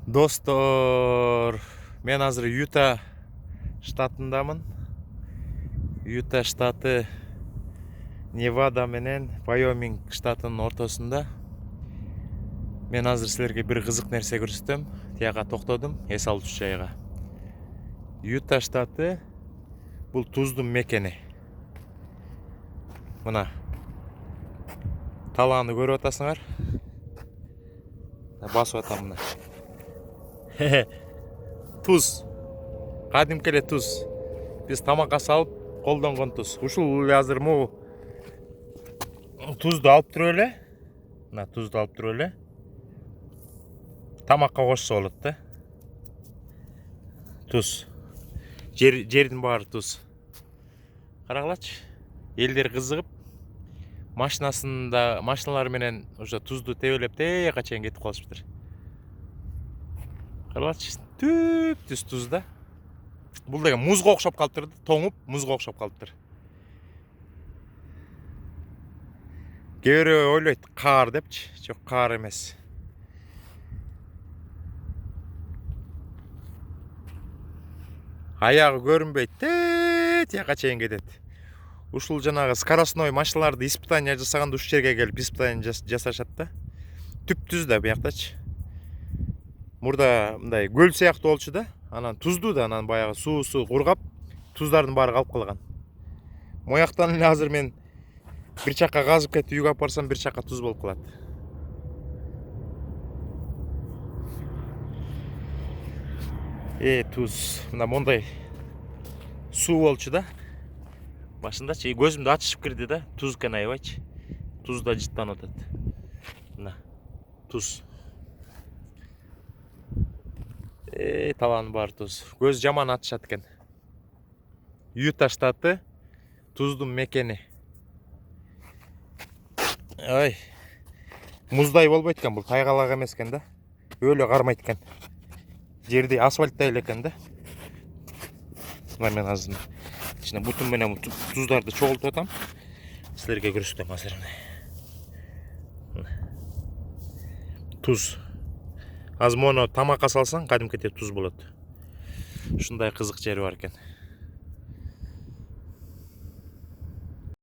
Достор, мен азыр Юта штатындамын. Юта штаты Невада менен Вайоминг штатынын ортосунда. Мен азыр силерге бир кызык нерсе көрсөтөм. Тияга токтодум, эс алчу жайга. Юта штаты бул туздун мекени. Мына талааны көрүп атасыңар. Басып атам мына. Туз. Кадимки эле туз. Биз тамакка салып колдонгон туз. Ушул азыр могу тузду алып туруп эле. Мына тузду алып туруп эле. Тамакка кошсо болот да. Туз. Жердин баары туз. Карагылачы. Элдер кызыгып машиналар менен уже тузду тебелеп тияка чейин кетип калышыптыр. Карагылачы. Түз туз да. Бул деген музга окшоп калыптыр, тоңуп музга окшоп калыптыр. Кээ бирөө ойлойт каар депчи. Жок, каар эмес. Аягы көрүнбөйт, тияка чейин кетет. Ушул жанагы скоростной машиналарды испытание жасаганда ушул жерге келип испытание жасашат да. Түп-түз да бияктачы. Мурда мындай көл сыяктуу болчу да. Анан туздуу да, анан баягы суусу кургап, туздардын баары калып калган. Мояктан эле азыр мен бир чакка казып кетип үйгө алып барсам, бир чакка туз болуп калат. Туз. Мына мондай суу болчу да. Башындачы көзүмдү ачышып кирди да. Туз экен аябайчы. Туз да жыттанып атат. Мына туз. Талаанын баары туз. Көз жаман ачышат экен. Юта штаты туздун мекени. Ой. Муздай болбойт экен, бул тайгалак эмес экен да. Өлө кармайт экен. Жерди асфальттай эле экен да. Мына мен азыр ичине бутум менен туздарды чогултуп атам. Силерге көрсөтөм азыр. Туз. Азыр мону тамакка салсаң, кадимкидей туз болот. Ушундай кызык жери бар экен.